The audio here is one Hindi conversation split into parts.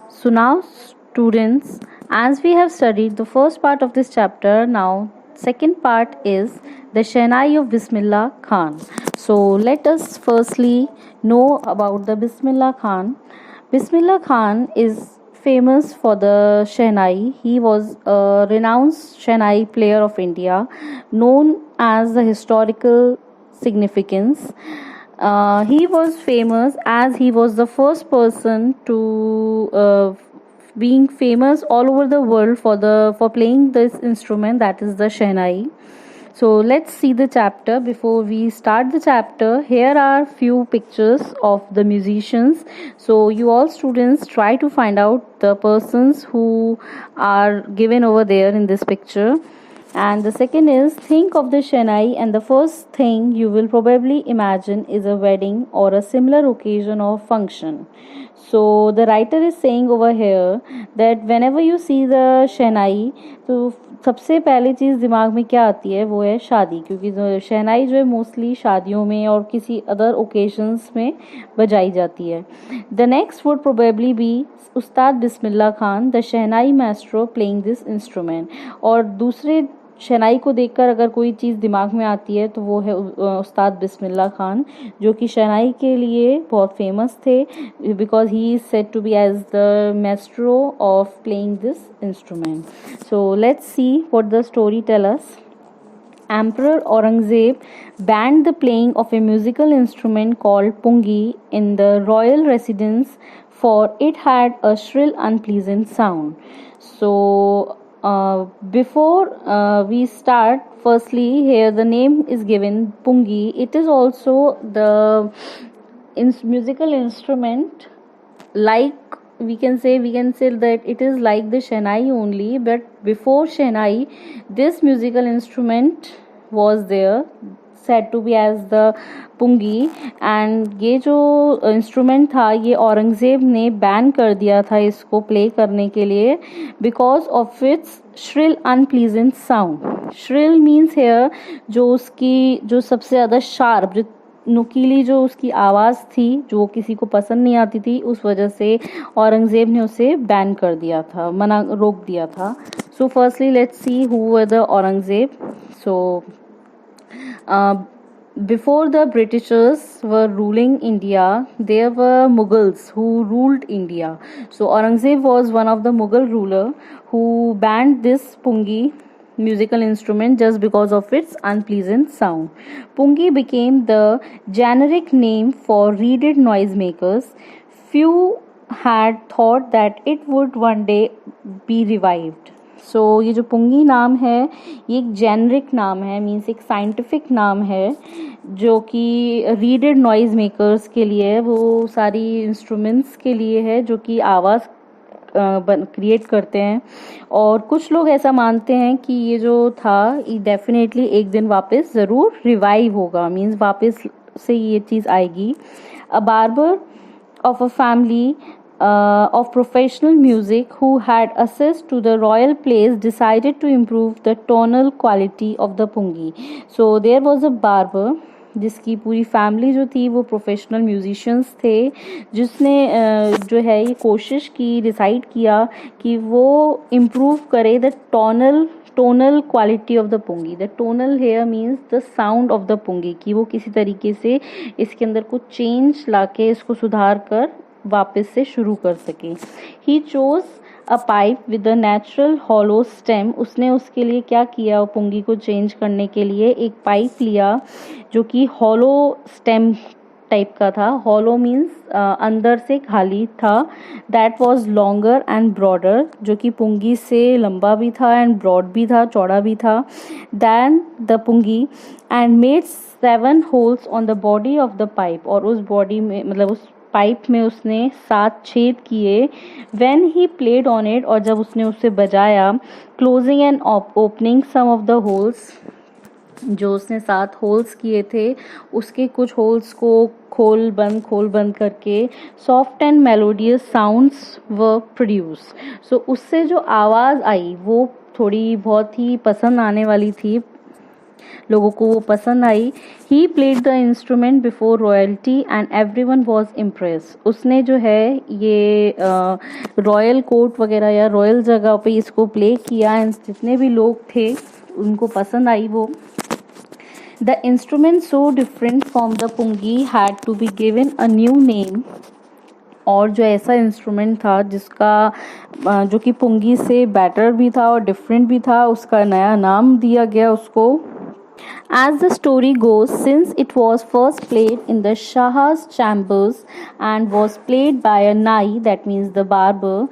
So now students, as we have studied the first part of this chapter, now second part is the Shehnai of Bismillah Khan. So let us firstly know about the Bismillah Khan. Bismillah Khan is famous for the Shehnai. He was a renowned Shehnai player of India, known as the historical significance. He was famous as he was the first person to being famous all over the world for playing this instrument, that is the Shehnai. So let's see the chapter. Before we start the chapter, here are few pictures of the musicians. So you all students try to find out the persons who are given over there in this picture. And the second is, think of the Shehnai, and the first thing you will probably imagine is a wedding or a similar occasion or function. So the writer is saying over here that whenever you see the Shehnai, तो सबसे पहले चीज़ दिमाग में क्या आती है वो है शादी, क्योंकि शहनाई जो है मोस्टली शादियों में और किसी अदर ओकेजन्स में बजाई जाती है. The next would probably be Ustad Bismillah Khan the shehnai maestro playing this instrument. और दूसरे शहनाई को देखकर अगर कोई चीज़ दिमाग में आती है तो वो है उस्ताद बिस्मिल्लाह खान, जो कि शहनाई के लिए बहुत फेमस थे, because he is said to be as the maestro of playing this instrument. So let's see what the story tell us. Emperor Aurangzeb banned the playing of a musical instrument called pungi in the royal residence, for it had a shrill, unpleasant sound. So, before we start, firstly, here the name is given pungi. It is also the musical instrument, like we can say that it is like the Shehnai only, but before Shehnai this musical instrument was there, said to be as the pungi. and ये जो इंस्ट्रूमेंट था ये औरंगज़ेब ने बैन कर दिया था इसको प्ले करने के लिए, because of its shrill unpleasant sound. Shrill means here जो उसकी जो सबसे ज़्यादा शार्प, जो नुकीली जो उसकी आवाज़ थी, जो किसी को पसंद नहीं आती थी, उस वजह से औरंगज़ेब ने उसे बैन कर दिया था, रोक दिया था. So firstly let's see who were the Aurangzeb. So before the Britishers were ruling India, there were Mughals who ruled India. So Aurangzeb was one of the Mughal ruler who banned this pungi musical instrument just because of its unpleasant sound. Pungi became the generic name for reeded noisemakers. Few had thought that it would one day be revived. सो ये जो पुंगी नाम है ये एक जेनरिक नाम है, मीन्स एक साइंटिफिक नाम है, जो कि रीडेड नॉइज मेकर्स के लिए है, वो सारी इंस्ट्रूमेंट्स के लिए है जो कि आवाज़ क्रिएट करते हैं. और कुछ लोग ऐसा मानते हैं कि ये जो था ये डेफिनेटली एक दिन वापस ज़रूर रिवाइव होगा, मीन्स वापस से ये चीज़ आएगी. अ barber of a family of professional music who had access to the royal place decided to improve the tonal quality of the pungi. So there was a barber जिसकी पूरी फैमिली जो थी वो प्रोफेशनल म्यूजिशियंस थे, जिसने जो है ये कोशिश की, डिसाइड किया कि वो इम्प्रूव करे the tonal quality of the pungi. The tonal here means the sound of the pungi, कि वो किसी तरीके से इसके अंदर कुछ चेंज लाके इसको सुधार कर वापस से शुरू कर सके. He chose a pipe with a natural hollow stem. उसने उसके लिए क्या किया, पुंगी को चेंज करने के लिए एक पाइप लिया जो कि हॉलो स्टेम टाइप का था. हॉलो मीन्स अंदर से खाली था. That was longer and broader, जो कि पुंगी से लंबा भी था एंड ब्रॉड भी था, चौड़ा भी था, than the pungi, and made 7 holes on the body of the pipe. और उस बॉडी में मतलब उस पाइप में उसने 7 छेद किए. When he played on it, और जब उसने उसे बजाया, closing and opening some of the holes, जो उसने 7 होल्स किए थे उसके कुछ होल्स को खोल बंद करके soft and melodious sounds were produced. So उससे जो आवाज़ आई वो थोड़ी बहुत ही पसंद आने वाली थी लोगों को वो पसंद आई। He played the instrument before royalty and everyone was impress. उसने जो है ये रॉयल कोर्ट वगैरह या रॉयल जगह पे इसको प्ले किया एंड जितने भी लोग थे उनको पसंद आई वो। The instrument so different from the pungi had to be given a new name. और जो ऐसा इंस्ट्रूमेंट था जिसका जो कि पुंगी से बेटर भी था और डिफरेंट भी था, उसका नया नाम दिया गया उसको। As the story goes, since it was first played in the Shah's chambers and was played by a nai, that means the barber,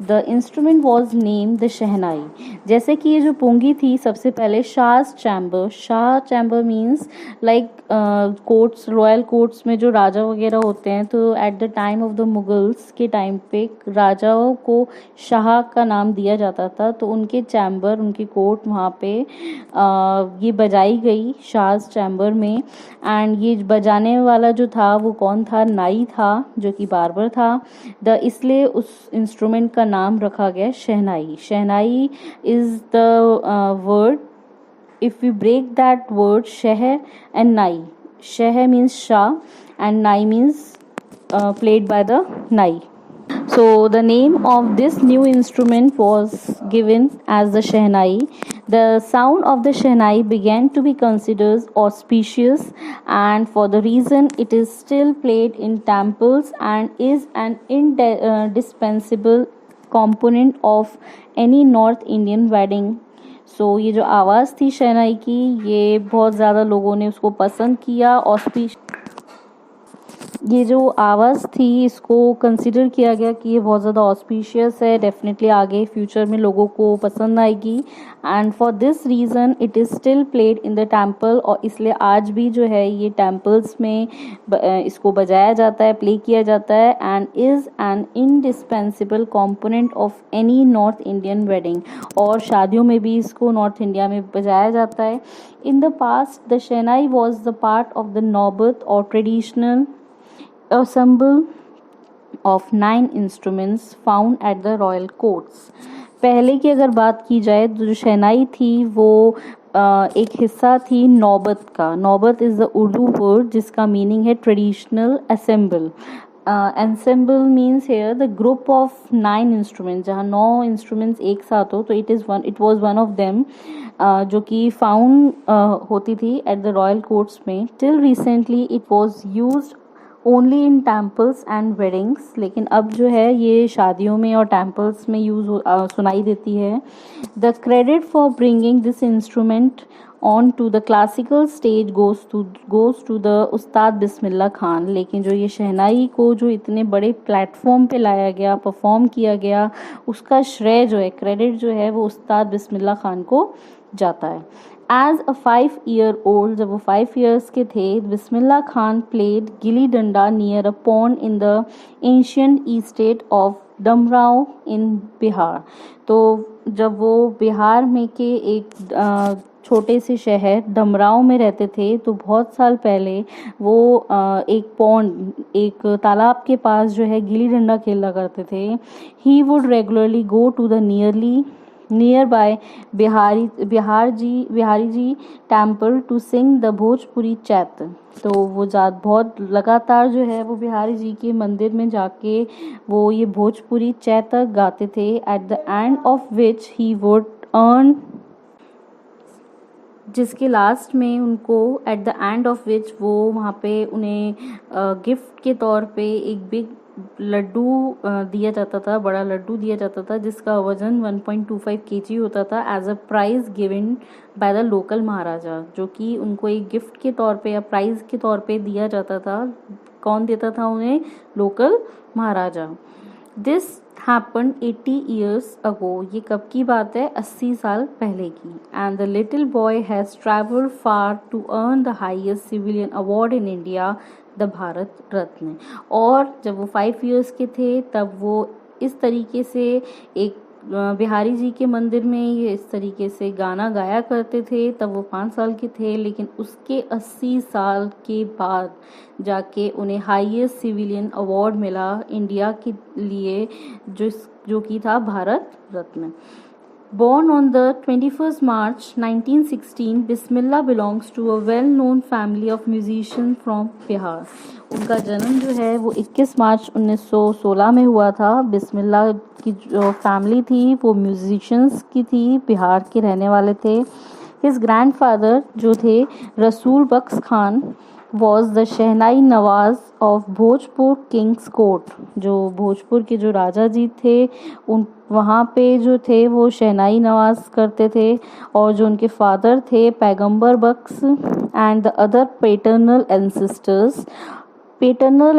the instrument was named the Shehnai. जैसे कि ये जो पुंगी थी सबसे पहले शाह's chamber, Shah chamber means like courts, royal courts में जो राजा वगैरह होते हैं, तो at the time of the Mughals के टाइम पे राजाओं को शाह का नाम दिया जाता था, तो उनके चैम्बर, उनकी कोर्ट वहाँ पे ये बजाई गई शाहज चैम्बर में। एंड ये बजाने वाला जो था वो कौन था? नाई था, जो कि बार्बर था। इसलिए उस इंस्ट्रूमेंट का नाम रखा गया शहनाई। Shehnai is the word, if we break that word sheh and nai, sheh means shah and nai means played by the nai. So the name of this new instrument was given as the shehnai. The sound of the shehnai began to be considered auspicious, and for the reason it is still played in temples and is an indispensable component of any North Indian wedding. सो ये जो आवाज़ थी शहनाई की, ये बहुत ज़्यादा लोगों ने उसको पसंद किया। ऑस्पिश ये जो आवाज़ थी इसको कंसिडर किया गया कि ये बहुत ज़्यादा ऑस्पिशियस है, डेफिनेटली आगे फ्यूचर में लोगों को पसंद आएगी। And for this reason it is still played in the temple, और इसलिए आज भी जो है ये टेम्पल्स में इसको बजाया जाता है, प्ले किया जाता है। And is an indispensable component of any north Indian wedding, और शादियों में भी इसको नॉर्थ इंडिया में बजाया जाता है। In the past the shehnai was the part of the नौबत और traditional ensemble of 9 instruments found at the royal courts. पहले की अगर बात की जाए तो जो शहनाई थी वो एक हिस्सा थी नौबत का। नौबत इज़ द उर्दू वर्ड जिसका मीनिंग है traditional assemble. ensemble means here the group of 9 instruments, जहाँ 9 instruments एक साथ हो, तो it was one of them जो कि फाउंड होती थी एट द रॉयल कोर्ट्स में। Till recently it was used only in temples and weddings, लेकिन अब जो है ये शादियों में और टेम्पल्स में सुनाई देती है। The credit for bringing this instrument on to the classical stage goes to the Ustad Bismillah Khan. लेकिन जो ये शहनाई को जो इतने बड़े प्लेटफॉर्म पे लाया गया, परफॉर्म किया गया, उसका श्रेय जो है, क्रेडिट जो है, वो उस्ताद बिस्मिल्लाह खान को जाता है। एज अ 5-year-old, जब वो 5 years के थे, Bismillah Khan played gilli danda near a pond in the ancient estate of Dumraon in Bihar. तो जब वो बिहार में के एक छोटे से शहर डमराव में रहते थे, तो बहुत साल पहले वो एक पॉन्ड, एक तालाब के पास जो है गिली डंडा खेला करते थे। He would regularly go to the nearby Bihari ji temple to sing the Bhojpuri chait. तो वो बहुत लगातार जो है वो बिहारी जी के मंदिर में जाके वो ये भोजपुरी चैतक गाते थे, at the end of which he would earn, जिसके लास्ट में उनको at the end of which वो वहाँ पे उन्हें गिफ्ट के तौर पे एक बिग लड्डू दिया जाता था, बड़ा लड्डू दिया जाता था जिसका वजन 1.25 kg होता था, as a prize given by the local maharaja, जो कि उनको एक गिफ्ट के तौर पे या प्राइज़ के तौर पे दिया जाता था। कौन देता था उन्हें? Local Maharaja. This happen 80 years ago, ये कब की बात है? 80 साल पहले की। And the little boy has travelled far to earn the highest civilian award in India, the Bharat Ratna. और जब वो 5 years के थे तब वो इस तरीके से एक बिहारी जी के मंदिर में ये इस तरीके से गाना गाया करते थे। तब वो 5 साल के थे, लेकिन उसके 80 साल के बाद जाके उन्हें हाईएस्ट सिविलियन अवार्ड मिला इंडिया के लिए, जो कि था Bharat Ratna. Born on the 21st March 1916, Bismillah belongs to a well-known family of musicians from Bihar. उनका जन्म जो है वो 21 मार्च 1916 में हुआ था. बिस्मिल्लाह की जो फैमिली थी वो म्यूजिशियंस की थी, बिहार के रहने वाले थे. हिज ग्रैंडफादर जो थे Rasool Baksh Khan was the shehnai nawaz of Bhojpur king's court. जो भोजपुर के जो राजा जी थे उन वहाँ पे जो थे वो शहनाई नवाज करते थे. और जो उनके फादर थे Paigambar Baksh and the other paternal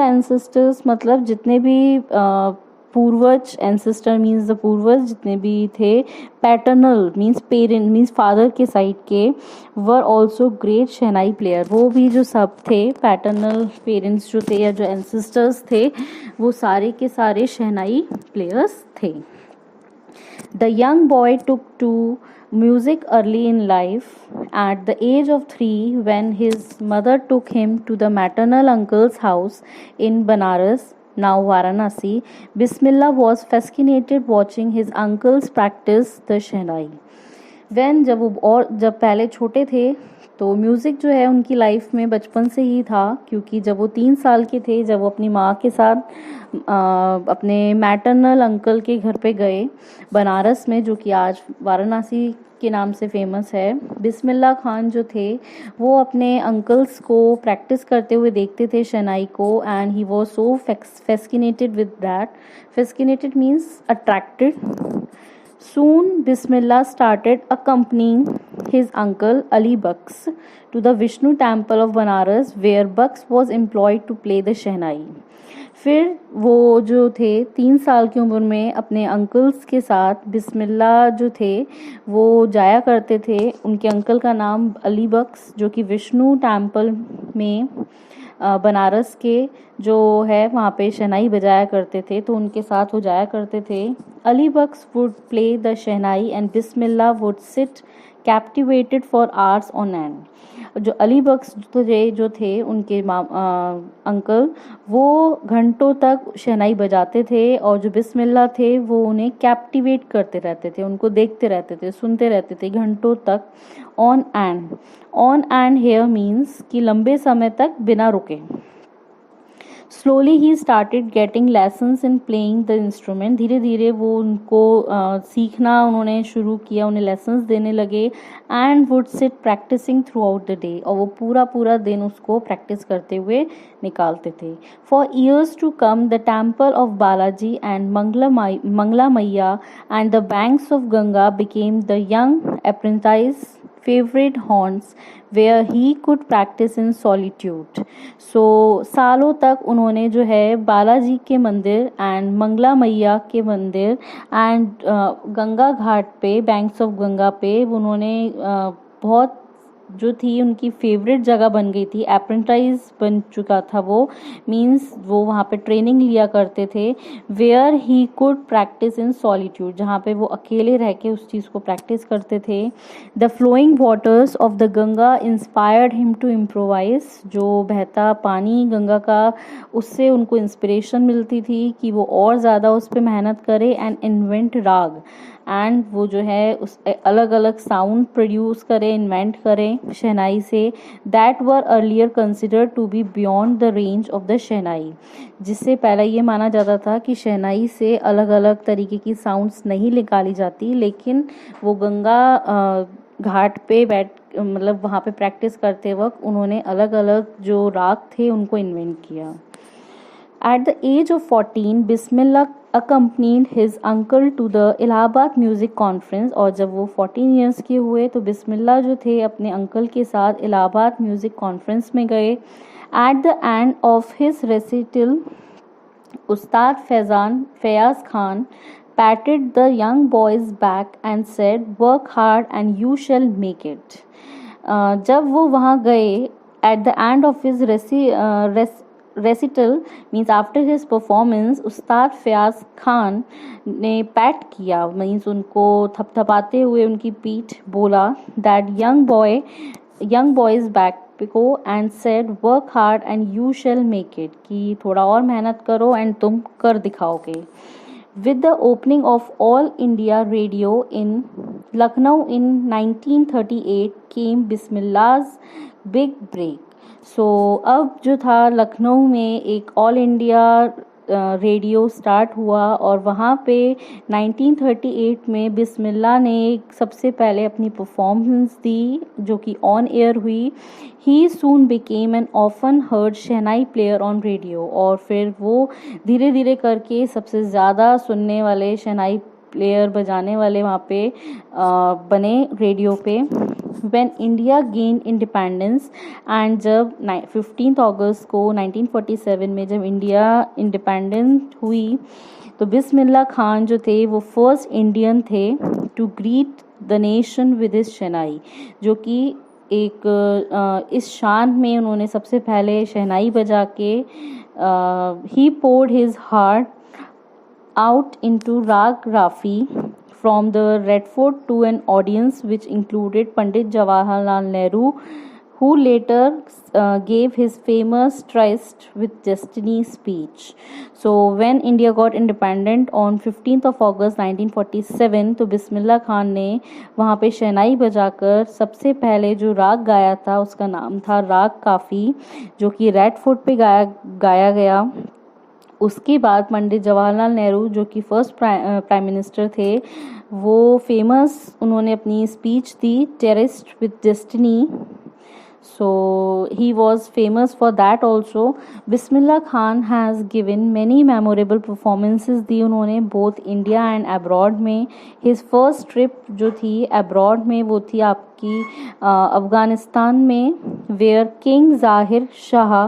ancestors मतलब जितने भी पूर्वज, एंसेस्टर मीन्स द पूर्वज जितने भी थे, paternal means parent means father के साइड के, were also great shehnai player. वो भी जो सब थे पैटर्नल पेरेंट्स जो थे या जो एंसेस्टर्स थे वो सारे के सारे शहनाई प्लेयर्स थे. The young boy took to music early in life. At the age of 3, when his mother took him to the maternal uncle's house in Banaras, now Varanasi, Bismillah was fascinated watching his uncles practice the shehnai. जब पहले छोटे थे तो म्यूज़िक जो है उनकी लाइफ में बचपन से ही था, क्योंकि जब वो 3 साल के थे, जब वो अपनी माँ के साथ अपने मैटरनल अंकल के घर पे गए बनारस में, जो कि आज वाराणसी के नाम से फेमस है. बिस्मिल्लाह खान जो थे वो अपने अंकल्स को प्रैक्टिस करते हुए देखते थे शहनाई को, and he was so fascinated with that. Fascinated means attracted. Soon Bismillah started accompanying his uncle Ali Baks to the Vishnu temple of Banaras, where Baks was employed to play the shehnai. फिर वो जो थे 3 साल की उम्र में अपने अंकल्स के साथ बिस्मिल्लाह जो थे वो जाया करते थे. उनके अंकल का नाम अली बक्स, जो कि विष्णु टेम्पल में बनारस के जो है वहाँ पे शहनाई बजाया करते थे, तो उनके साथ वो जाया करते थे. Ali Bux would play the shehnai and Bismillah would sit captivated for hours on end. जो अली बक्स जो थे उनके अंकल वो घंटों तक शहनाई बजाते थे, और जो बिस्मिल्लाह थे वो उन्हें कैप्टिवेट करते रहते थे, उनको देखते रहते थे, सुनते रहते थे घंटों तक. ऑन एंड हेयर मीन्स कि लंबे समय तक बिना रुके. Slowly he started getting lessons in playing the instrument. धीरे धीरे वो उनको सीखना उन्होंने शुरू किया, उन्हें लेसन्स देने लगे. And would sit practising throughout the day. और वो पूरा दिन उसको प्रैक्टिस करते हुए निकालते थे. For years to come the temple of Balaji and Mangala Maiya and the banks of Ganga became the young apprentice favorite haunts where he could practice in solitude. So सालों तक उन्होंने जो है बालाजी के मंदिर एंड मंगला मैया के मंदिर एंड गंगा घाट पे, बैंक्स ऑफ गंगा पे उन्होंने बहुत जो थी उनकी फेवरेट जगह बन गई थी. अप्रेंटाइज बन चुका था वो, मीन्स वो वहाँ पे ट्रेनिंग लिया करते थे. Where he could practise in solitude, जहाँ पे वो अकेले रह के उस चीज़ को प्रैक्टिस करते थे. The flowing waters of the Ganga inspired him to improvise. जो बहता पानी गंगा का, उससे उनको इंस्पिरेशन मिलती थी कि वो और ज़्यादा उस पर मेहनत करे एंड इन्वेंट राग. एंड वो जो है उस अलग अलग साउंड प्रोड्यूस करें, इन्वेंट करें शहनाई से. That were earlier considered to be beyond the range of the shehnai. जिससे पहले ये माना जाता था कि शहनाई से अलग अलग तरीके की साउंड्स नहीं निकाली जाती, लेकिन वो गंगा घाट पे मतलब वहाँ पे प्रैक्टिस करते वक्त उन्होंने अलग अलग जो राग थे उनको इन्वेंट किया. At the age of 14, Bismillah accompanied his uncle to the Allahabad Music Conference. और जब वो 14 years के हुए तो बिस्मिल्लाह जो थे अपने अंकल के साथ इलाहाबाद म्यूज़िक कॉन्फ्रेंस में गए. At the end of his recital, Ustad Fayaz Khan patted the young boy's back and said, "Work hard and you shall make it." जब वो वहाँ गए, at the end of his recital means after his performance, उस्ताद फयाज खान ने पैट किया, मीन्स उनको थपथपाते हुए उनकी पीठ, बोला that young boy's back को and said, "Work hard and you shall make it." कि थोड़ा और मेहनत करो एंड तुम कर दिखाओगे. With the opening of All India Radio in Lucknow in 1938 came Bismillah's big break. So अब जो था लखनऊ में एक ऑल इंडिया रेडियो स्टार्ट हुआ और वहाँ पे 1938 में बिस्मिल्लाह ने सबसे पहले अपनी परफॉर्मेंस दी जो कि ऑन एयर हुई. He soon became an often heard shehnai player on radio और फिर वो धीरे धीरे करके सबसे ज़्यादा सुनने वाले शहनाई प्लेयर बजाने वाले वहाँ पे बने रेडियो पे. When India gained independence and जब 15 अगस्त को 1947 में जब इंडिया इंडिपेंडेंट हुई तो बिस्मिल्लाह खान जो थे वो फर्स्ट इंडियन थे to greet the nation with his shehnai, जो कि एक इस शान में उन्होंने सबसे पहले शहनाई बजा के ही poured his heart out into Rag Rafi from the Red Fort to an audience which included Pandit Jawaharlal Nehru, who later gave his famous Tryst with Destiny speech. So when India got independent on 15th of August 1947 तो बिस्मिल्लाह खान ने वहाँ पे शहनाई बजाकर सबसे पहले जो राग गाया था उसका नाम था राग काफ़ी, जो कि रेड फोर्ट पे गाया गया. उसके बाद पंडित जवाहरलाल नेहरू जो कि फर्स्ट प्राइम मिनिस्टर थे वो फेमस उन्होंने अपनी speech the terrorist with destiny. So he was famous for that also. Bismillah Khan has given many memorable performances दी उन्होंने both India and abroad में. His first trip जो थी abroad में वो थी आपकी अफ़गानिस्तान में, where King Zahir Shah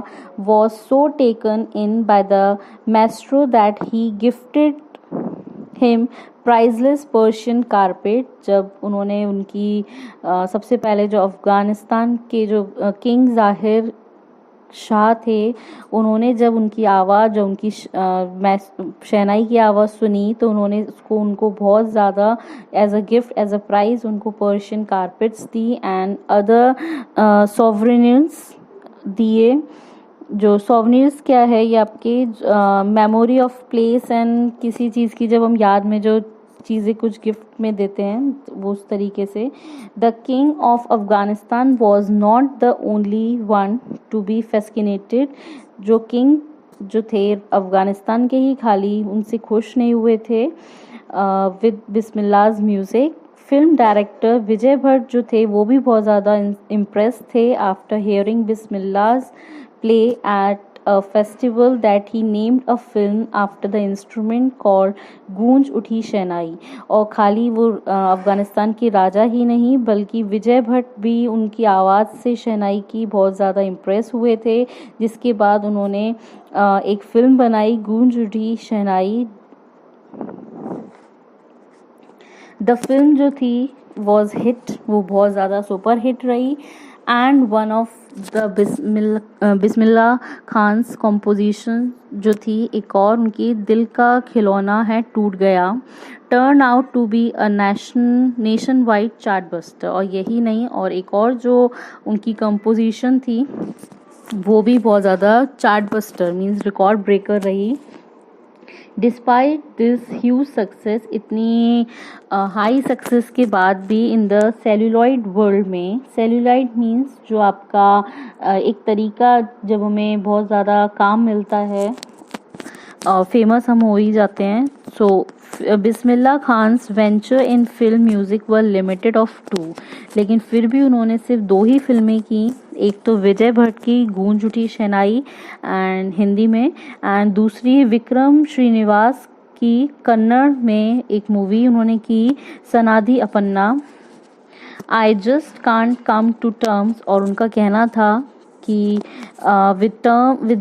was so taken in by the maestro that he gifted him priceless Persian carpet. जब उन्होंने उनकी सबसे पहले जो अफ़गानिस्तान के जो किंग ज़ाहिर शाह थे उन्होंने जब उनकी आवाज़ जो उनकी शहनाई की आवाज़ सुनी तो उन्होंने उनको बहुत ज़्यादा as a gift as a prize उनको पर्शियन कारपेट्स दी एंड अदर सॉवरेनियर्स दिए. जो सॉवनियर्स क्या है ये आपके मेमोरी ऑफ प्लेस एंड किसी चीज़ की जब हम याद में जो चीज़ें कुछ गिफ्ट में देते हैं वो उस तरीके से. The king of Afghanistan was not the only one to be fascinated. जो किंग जो थे अफ़गानिस्तान के ही खाली उनसे खुश नहीं हुए थे with Bismillah's music. Film director Vijay Bhatt जो थे वो भी बहुत ज़्यादा इम्प्रेस थे after hearing Bismillah's play at a festival that he named a film after the instrument called गूंज उठी शहनाई. और खाली वो अफ़गानिस्तान के राजा ही नहीं बल्कि विजय भट्ट भी उनकी आवाज़ से शहनाई की बहुत ज़्यादा इम्प्रेस हुए थे, जिसके बाद उन्होंने एक फ़िल्म बनाई गूंज उठी शहनाई. द फिल्म जो थी वॉज हिट, वो बहुत ज़्यादा सुपर हिट रही and one of the Bismillah Khan's composition जो थी एक और उनकी दिल का खिलौना है टूट गया turn out to be a nationwide chartbuster. और यही नहीं और एक और जो उनकी कंपोजिशन थी वो भी बहुत ज़्यादा chart buster means record breaker रही. डिस्पाइट दिस ह्यूज सक्सेस, इतनी हाई सक्सेस के बाद भी इन द सेल्यूलॉइड वर्ल्ड में, सेल्यूलॉइड मीन्स जो आपका एक तरीका जब हमें बहुत ज़्यादा काम मिलता है फेमस हम हो ही जाते हैं. So Bismillah Khan's venture in film music were limited of 2, लेकिन फिर भी उन्होंने सिर्फ 2 ही फिल्में की. एक तो विजय भट्ट की गूंज उठी शहनाई एंड हिंदी में एंड दूसरी विक्रम श्रीनिवास की कन्नड़ में एक मूवी उन्होंने की Sanadi Appanna. I just can't come to terms और उनका कहना था कि with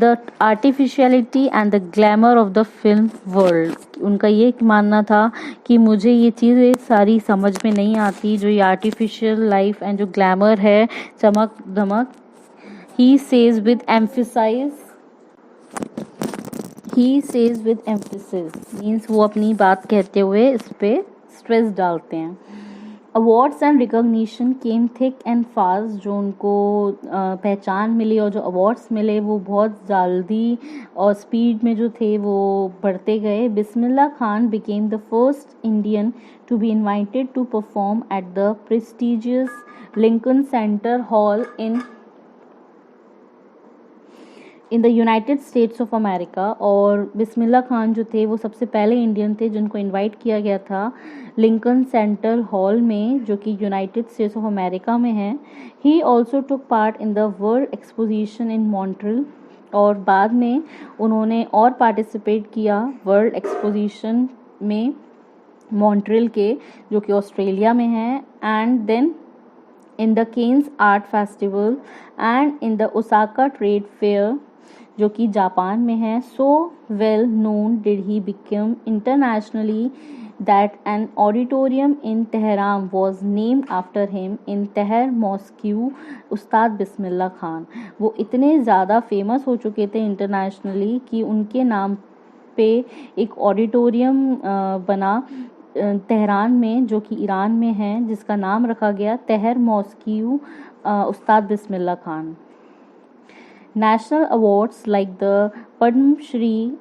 the artificiality and the glamour of the film world. उनका ये मानना था कि मुझे ये चीज़ें सारी समझ में नहीं आती जो ये आर्टिफिशियल लाइफ एंड जो ग्लैमर है चमक धमक. He says with emphasis means वो अपनी बात कहते हुए इस पे स्ट्रेस डालते हैं. Awards and recognition came thick and fast, जो उनको पहचान मिली और जो अवार्ड्स मिले वो बहुत जल्दी और स्पीड में जो थे वो बढ़ते गए. Bismillah Khan became the first Indian to be invited to perform at the prestigious Lincoln Center Hall in the United states of America. और बिस्मिल्लाह खान जो थे वो सबसे पहले इंडियन थे जिनको इनवाइट किया गया था लिंकन सेंटर हॉल में, जो कि यूनाइटेड स्टेट्स ऑफ अमेरिका में है. He also took part in the world exposition in Montreal, और बाद में उन्होंने और पार्टिसिपेट किया वर्ल्ड एक्सपोजिशन में मॉन्ट्रियल के, जो कि ऑस्ट्रेलिया में है. And then in the Cannes Art Festival and in the Osaka Trade Fair, जो कि जापान में है. So well known did he become internationally that an auditorium in Tehran was named after him in Teher Mosque. उस्ताद बिस्मिल्लाह खान वो इतने ज़्यादा फेमस हो चुके थे इंटरनेशनली कि उनके नाम पे एक ऑडिटोरियम बना तेहरान में, जो कि ईरान में है, जिसका नाम रखा गया तेहर mosque Ustad Bismillah Khan. National awards like the Padma Shri,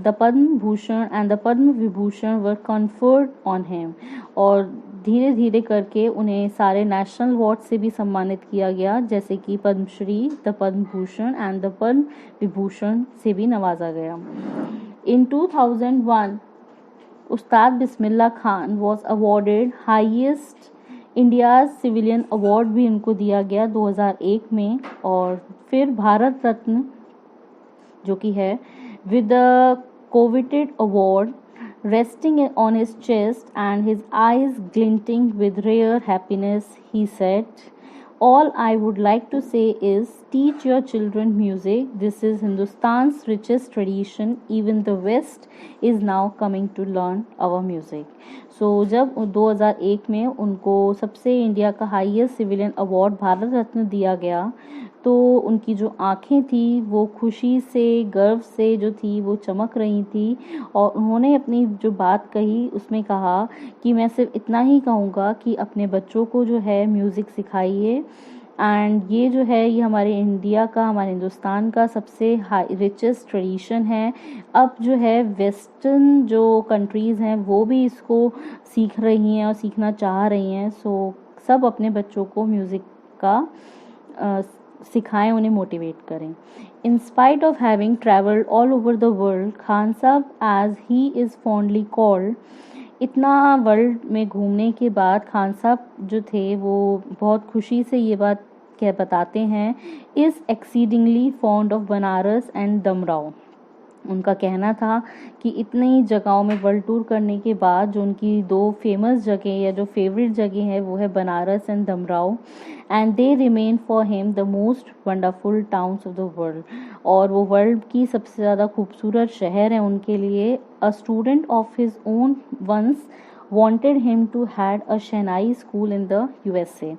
the Padma Bhushan and the Padma Vibhushan were conferred on him. और धीरे धीरे करके उन्हें सारे नेशनल अवार्ड से भी सम्मानित किया गया, जैसे कि Padma Shri, the Padma Bhushan and the Padma Vibhushan से भी नवाजा गया. In 2001, Ustad Bismillah Khan was awarded highest India's civilian award भी उनको दिया गया 2001 में. और फिर भारत रत्न जो कि है with the coveted award resting on his chest and his eyes glinting with rare happiness, he said, all I would like to say is teach your children music. This is Hindustan's richest tradition. Even the West is now coming to learn our music. So जब 2001 में उनको सबसे इंडिया का highest civilian award Bharat Ratna दिया गया, तो उनकी जो आँखें थी वो खुशी से, गर्व से जो थी वो चमक रही थी. और उन्होंने अपनी जो बात कही उसमें कहा कि मैं सिर्फ इतना ही कहूँगा कि अपने बच्चों को जो है म्यूज़िक सिखाइए. एंड ये जो है ये हमारे इंडिया का, हमारे हिंदुस्तान का सबसे रिचेस्ट ट्रेडिशन है. अब जो है वेस्टर्न जो कंट्रीज़ हैं वो भी इसको सीख रही हैं और सीखना चाह रही हैं. सो सब अपने बच्चों को म्यूज़िक का सिखाएं, उन्हें मोटिवेट करें. In spite of having travelled all over the world, Khan Sahab as he is fondly called, इतना वर्ल्ड में घूमने के बाद खान साहब जो थे वो बहुत खुशी से ये बात बताते हैं, is exceedingly fond of Banaras and Dumraon. उनका कहना था कि इतनी जगहों में वर्ल्ड टूर करने के बाद जो उनकी दो फेमस जगह या जो फेवरेट जगह है वो है Banaras and Dumraon. And they remain for him the most wonderful towns of the world. और वो वर्ल्ड की सबसे ज़्यादा खूबसूरत शहर है उनके लिए. A student of his own once wanted him to had a shehnai school in the USA.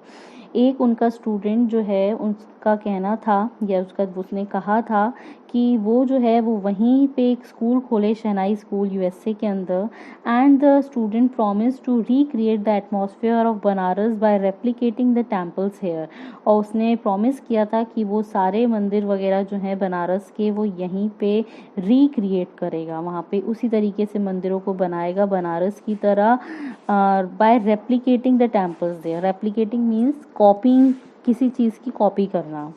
एक उनका स्टूडेंट जो है उसका कहना था या उसने कहा था कि वो जो है वो वहीं पे एक स्कूल खोले, शहनाई स्कूल USA के अंदर. And the student promise to recreate the atmosphere of Banaras by replicating the temples here. और उसने प्रॉमिस किया था कि वो सारे मंदिर वगैरह जो हैं बनारस के वो यहीं पे रिक्रिएट करेगा, वहाँ पे उसी तरीके से मंदिरों को बनाएगा बनारस की तरह, by replicating the temples there. Replicating means copying, किसी चीज़ की कॉपी करना.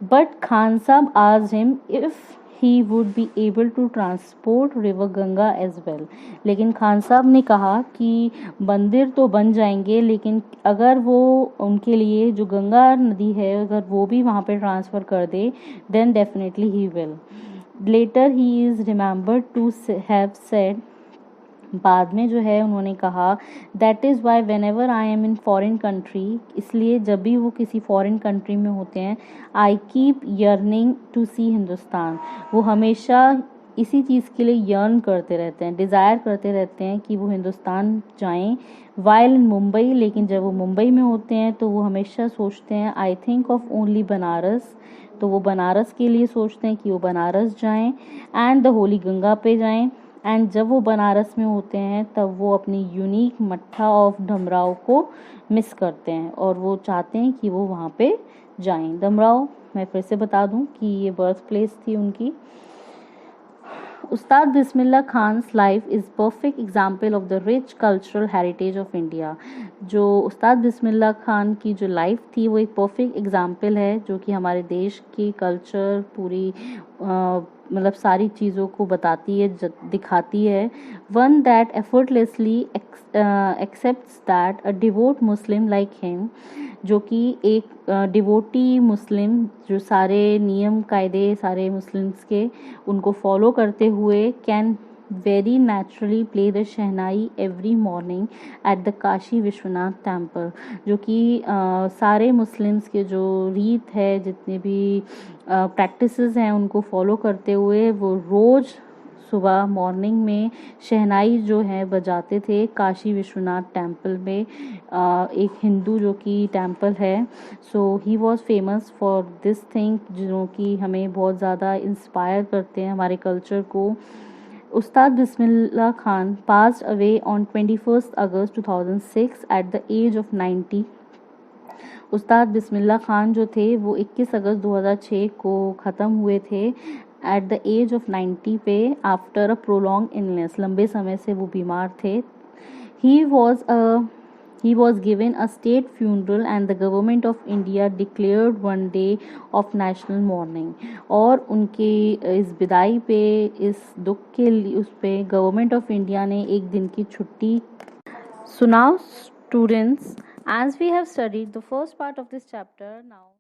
But Khan Sahab asked him if he would be able to transport river Ganga as well. लेकिन खान साहब ने कहा कि मंदिर तो बन जाएंगे, लेकिन अगर वो उनके लिए जो गंगा नदी है अगर वो भी वहाँ पे ट्रांसफ़र कर दे then definitely he will. Later he is remembered to have said, बाद में जो है उन्होंने कहा, that is why whenever I am in foreign country, इसलिए जब भी वो किसी फॉरेन कंट्री में होते हैं, आई कीप यर्निंग टू सी हिंदुस्तान. वो हमेशा इसी चीज़ के लिए यर्न करते रहते हैं, डिज़ायर करते रहते हैं कि वो हिंदुस्तान जाएं. वाइल इन मुंबई, लेकिन जब वो मुंबई में होते हैं तो वो हमेशा सोचते हैं I think of only Banaras. तो वो बनारस के लिए सोचते हैं कि वो बनारस जाएं एंड द होली गंगा पे जाएं एंड जब वो बनारस में होते हैं तब वो अपनी यूनिक मट्ठा ऑफ डमराव को मिस करते हैं और वो चाहते हैं कि वो वहाँ पे जाएं। डमराव, मैं फिर से बता दूं कि ये बर्थ प्लेस थी उनकी। Ustad Bismillah Khan's life is perfect example of the rich cultural heritage of India। जो उस्ताद बिस्मिल्लाह खान की जो लाइफ थी वो एक परफेक्ट एग्जाम्पल है जो कि हमारे देश की कल्चर पूरी मतलब सारी चीज़ों को बताती है, दिखाती है। One that effortlessly accepts that a devote Muslim like him, जो कि एक डिवोटी मुस्लिम जो सारे नियम कायदे सारे मुस्लिम्स के उनको फॉलो करते हुए can very naturally play the shehnai every morning at the Kashi Vishwanath temple, जो कि सारे मुस्लिम्स के जो रीत है जितने भी प्रैक्टिसेस हैं उनको फॉलो करते हुए वो रोज़ सुबह मॉर्निंग में शहनाई जो है बजाते थे काशी विश्वनाथ टेम्पल में। एक हिंदू जो कि टेम्पल है, so he was famous for this thing, जो कि हमें बहुत ज़्यादा इंस्पायर करते हैं हमारे कल्चर को। Ustad Bismillah Khan passed away on 21 August 2006 at the age of 90। Ustad Bismillah Khan जो थे वो 21 अगस्त 2006 को ख़त्म हुए थे एट द एज ऑफ 90 पे, आफ्टर अ प्रोलॉन्ग इलनेस, लंबे समय से वो बीमार थे। ही was given a state funeral and the government of India declared one day of national mourning। और उनके इस विदाई पे, इस दुख के लिए उस पे गवर्नमेंट ऑफ इंडिया ने एक दिन की छुट्टी। So now students, as we have studied the first part of this chapter, now